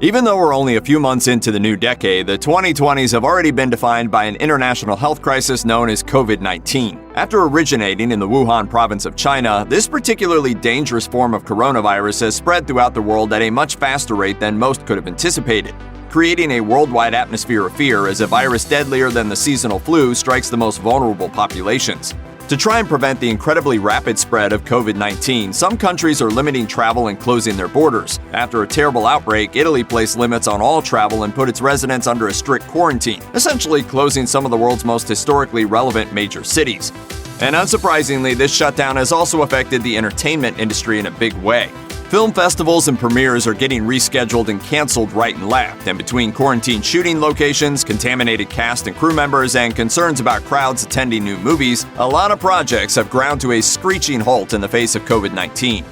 Even though we're only a few months into the new decade, the 2020s have already been defined by an international health crisis known as COVID-19. After originating in the Wuhan province of China, this particularly dangerous form of coronavirus has spread throughout the world at a much faster rate than most could have anticipated, creating a worldwide atmosphere of fear as a virus deadlier than the seasonal flu strikes the most vulnerable populations. To try and prevent the incredibly rapid spread of COVID-19, some countries are limiting travel and closing their borders. After a terrible outbreak, Italy placed limits on all travel and put its residents under a strict quarantine, essentially closing some of the world's most historically relevant major cities. And unsurprisingly, this shutdown has also affected the entertainment industry in a big way. Film festivals and premieres are getting rescheduled and canceled right and left, and between quarantine shooting locations, contaminated cast and crew members, and concerns about crowds attending new movies, a lot of projects have ground to a screeching halt in the face of COVID-19.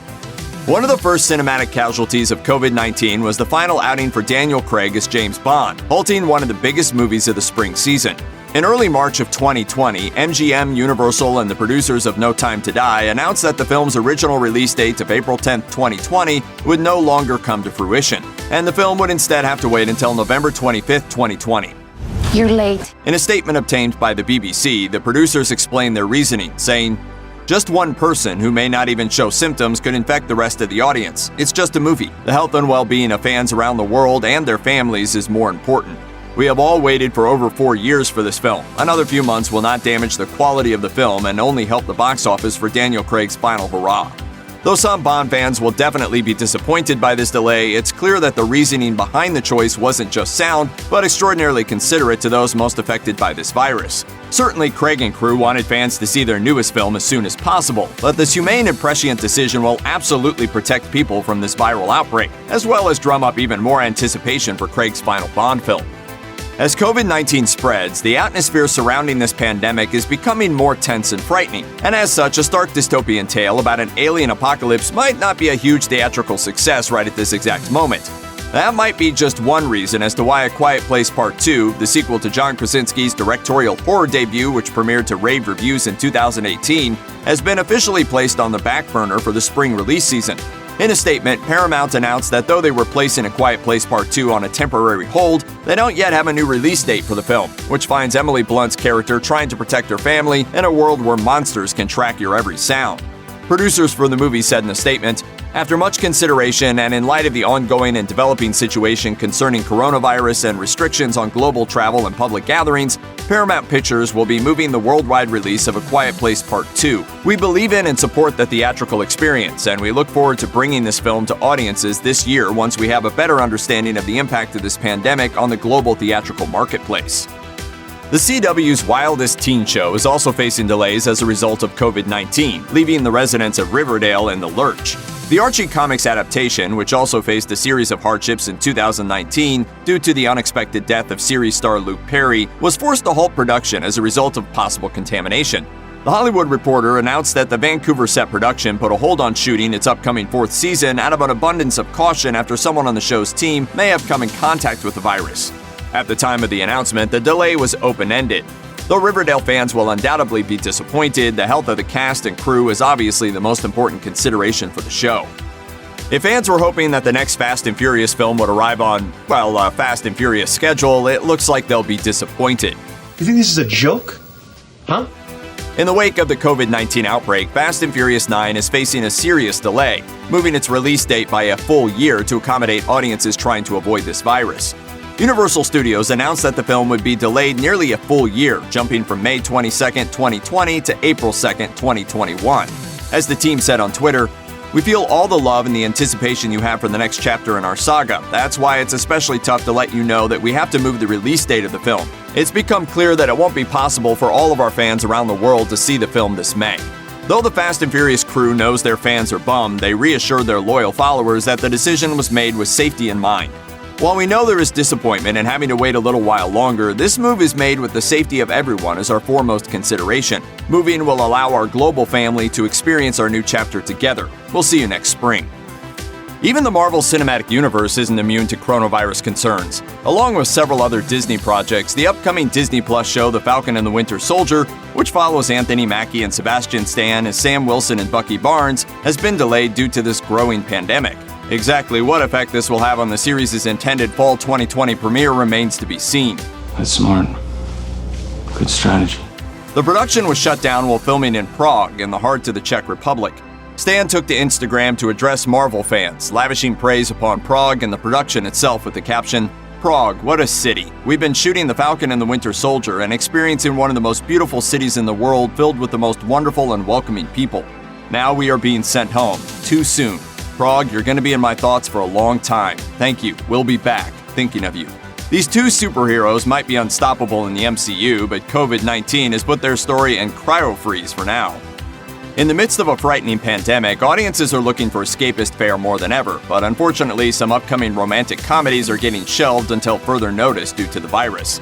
One of the first cinematic casualties of COVID-19 was the final outing for Daniel Craig as James Bond, halting one of the biggest movies of the spring season. In early March of 2020, MGM, Universal, and the producers of No Time to Die announced that the film's original release date of April 10, 2020 would no longer come to fruition, and the film would instead have to wait until November 25, 2020. You're late. In a statement obtained by the BBC, the producers explained their reasoning, saying, "Just one person who may not even show symptoms could infect the rest of the audience. It's just a movie. The health and well-being of fans around the world and their families is more important. We have all waited for over 4 years for this film. Another few months will not damage the quality of the film and only help the box office for Daniel Craig's final hurrah." Though some Bond fans will definitely be disappointed by this delay, it's clear that the reasoning behind the choice wasn't just sound, but extraordinarily considerate to those most affected by this virus. Certainly, Craig and crew wanted fans to see their newest film as soon as possible, but this humane and prescient decision will absolutely protect people from this viral outbreak, as well as drum up even more anticipation for Craig's final Bond film. As COVID-19 spreads, the atmosphere surrounding this pandemic is becoming more tense and frightening, and as such, a stark dystopian tale about an alien apocalypse might not be a huge theatrical success right at this exact moment. That might be just one reason as to why A Quiet Place Part 2, the sequel to John Krasinski's directorial horror debut which premiered to rave reviews in 2018, has been officially placed on the back burner for the spring release season. In a statement, Paramount announced that though they were placing A Quiet Place Part 2 on a temporary hold, they don't yet have a new release date for the film, which finds Emily Blunt's character trying to protect her family in a world where monsters can track your every sound. Producers for the movie said in a statement, "After much consideration and in light of the ongoing and developing situation concerning coronavirus and restrictions on global travel and public gatherings, Paramount Pictures will be moving the worldwide release of A Quiet Place Part 2. We believe in and support the theatrical experience, and we look forward to bringing this film to audiences this year once we have a better understanding of the impact of this pandemic on the global theatrical marketplace." The CW's wildest teen show is also facing delays as a result of COVID-19, leaving the residents of Riverdale in the lurch. The Archie Comics adaptation, which also faced a series of hardships in 2019 due to the unexpected death of series star Luke Perry, was forced to halt production as a result of possible contamination. The Hollywood Reporter announced that the Vancouver set production put a hold on shooting its upcoming 4th season out of an abundance of caution after someone on the show's team may have come in contact with the virus. At the time of the announcement, the delay was open-ended. Though Riverdale fans will undoubtedly be disappointed, the health of the cast and crew is obviously the most important consideration for the show. If fans were hoping that the next Fast and Furious film would arrive on, a Fast and Furious schedule, it looks like they'll be disappointed. You think this is a joke? Huh? In the wake of the COVID-19 outbreak, Fast and Furious 9 is facing a serious delay, moving its release date by a full year to accommodate audiences trying to avoid this virus. Universal Studios announced that the film would be delayed nearly a full year, jumping from May 22, 2020 to April 2, 2021. As the team said on Twitter, "We feel all the love and the anticipation you have for the next chapter in our saga. That's why it's especially tough to let you know that we have to move the release date of the film. It's become clear that it won't be possible for all of our fans around the world to see the film this May." Though the Fast and Furious crew knows their fans are bummed, they reassured their loyal followers that the decision was made with safety in mind. While we know there is disappointment in having to wait a little while longer, this move is made with the safety of everyone as our foremost consideration. Moving will allow our global family to experience our new chapter together. We'll see you next spring. Even the Marvel Cinematic Universe isn't immune to coronavirus concerns. Along with several other Disney projects, the upcoming Disney Plus show The Falcon and the Winter Soldier, which follows Anthony Mackie and Sebastian Stan as Sam Wilson and Bucky Barnes, has been delayed due to this growing pandemic. Exactly what effect this will have on the series' intended fall 2020 premiere remains to be seen. That's smart. Good strategy. The production was shut down while filming in Prague, in the heart of the Czech Republic. Stan took to Instagram to address Marvel fans, lavishing praise upon Prague and the production itself with the caption, "Prague, what a city. We've been shooting The Falcon and the Winter Soldier and experiencing one of the most beautiful cities in the world filled with the most wonderful and welcoming people. Now we are being sent home. Too soon. Prague, you're going to be in my thoughts for a long time. Thank you. We'll be back. Thinking of you." These two superheroes might be unstoppable in the MCU, but COVID-19 has put their story in cryo-freeze for now. In the midst of a frightening pandemic, audiences are looking for escapist fare more than ever, but unfortunately some upcoming romantic comedies are getting shelved until further notice due to the virus.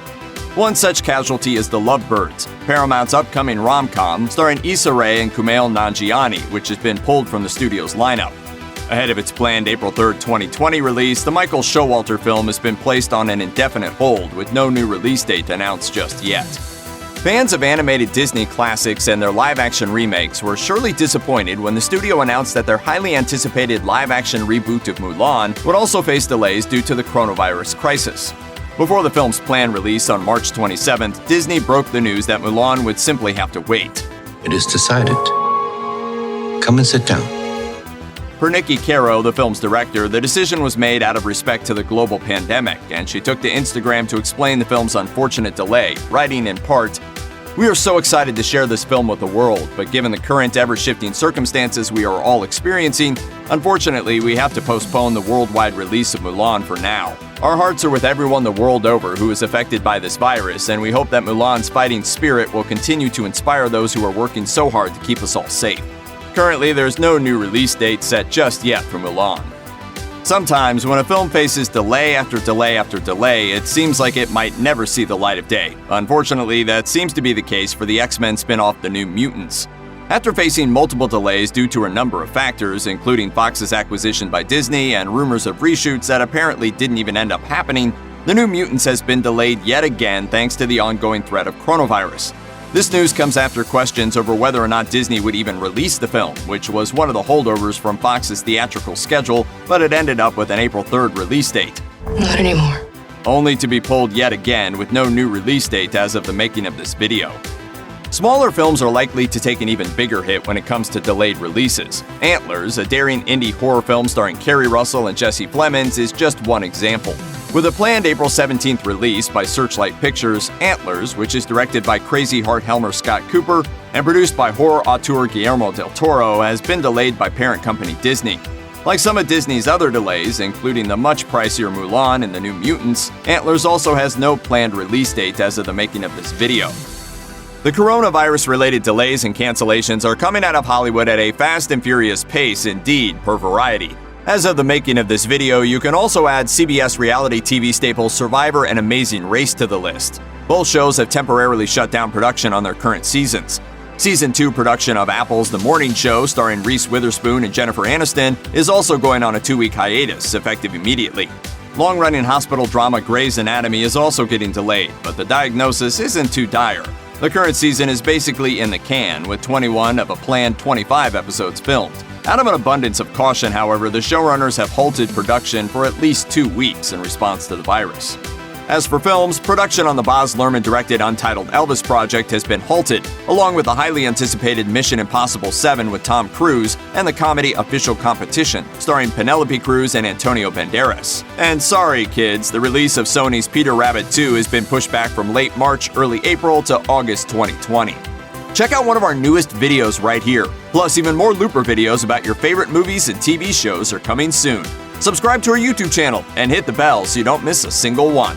One such casualty is The Lovebirds, Paramount's upcoming rom-com starring Issa Rae and Kumail Nanjiani, which has been pulled from the studio's lineup. Ahead of its planned April 3, 2020 release, the Michael Showalter film has been placed on an indefinite hold with no new release date announced just yet. Fans of animated Disney classics and their live-action remakes were surely disappointed when the studio announced that their highly anticipated live-action reboot of Mulan would also face delays due to the coronavirus crisis. Before the film's planned release on March 27th, Disney broke the news that Mulan would simply have to wait. It is decided. Come and sit down. Per Nikki Caro, the film's director, the decision was made out of respect to the global pandemic, and she took to Instagram to explain the film's unfortunate delay, writing in part, "We are so excited to share this film with the world, but given the current ever-shifting circumstances we are all experiencing, unfortunately we have to postpone the worldwide release of Mulan for now. Our hearts are with everyone the world over who is affected by this virus, and we hope that Mulan's fighting spirit will continue to inspire those who are working so hard to keep us all safe." Currently, there's no new release date set just yet for Mulan. Sometimes, when a film faces delay after delay after delay, it seems like it might never see the light of day. Unfortunately, that seems to be the case for the X-Men spin-off The New Mutants. After facing multiple delays due to a number of factors, including Fox's acquisition by Disney and rumors of reshoots that apparently didn't even end up happening, The New Mutants has been delayed yet again thanks to the ongoing threat of coronavirus. This news comes after questions over whether or not Disney would even release the film, which was one of the holdovers from Fox's theatrical schedule, but it ended up with an April 3rd release date. Not anymore. Only to be pulled yet again with no new release date as of the making of this video. Smaller films are likely to take an even bigger hit when it comes to delayed releases. Antlers, a daring indie horror film starring Kerry Russell and Jesse Plemons, is just one example. With a planned April 17th release by Searchlight Pictures, Antlers, which is directed by Crazy Heart Helmer Scott Cooper and produced by horror auteur Guillermo del Toro, has been delayed by parent company Disney. Like some of Disney's other delays, including the much pricier Mulan and The New Mutants, Antlers also has no planned release date as of the making of this video. The coronavirus-related delays and cancellations are coming out of Hollywood at a fast and furious pace indeed, per Variety. As of the making of this video, you can also add CBS reality TV staples Survivor and Amazing Race to the list. Both shows have temporarily shut down production on their current seasons. Season 2 production of Apple's The Morning Show, starring Reese Witherspoon and Jennifer Aniston, is also going on a 2-week hiatus, effective immediately. Long-running hospital drama Grey's Anatomy is also getting delayed, but the diagnosis isn't too dire. The current season is basically in the can, with 21 of a planned 25 episodes filmed. Out of an abundance of caution, however, the showrunners have halted production for at least 2 weeks in response to the virus. As for films, production on the Baz Luhrmann-directed untitled Elvis project has been halted, along with the highly anticipated Mission Impossible 7 with Tom Cruise and the comedy Official Competition, starring Penelope Cruz and Antonio Banderas. And sorry, kids, the release of Sony's Peter Rabbit 2 has been pushed back from late March, early April to August 2020. Check out one of our newest videos right here. Plus, even more Looper videos about your favorite movies and TV shows are coming soon. Subscribe to our YouTube channel and hit the bell so you don't miss a single one.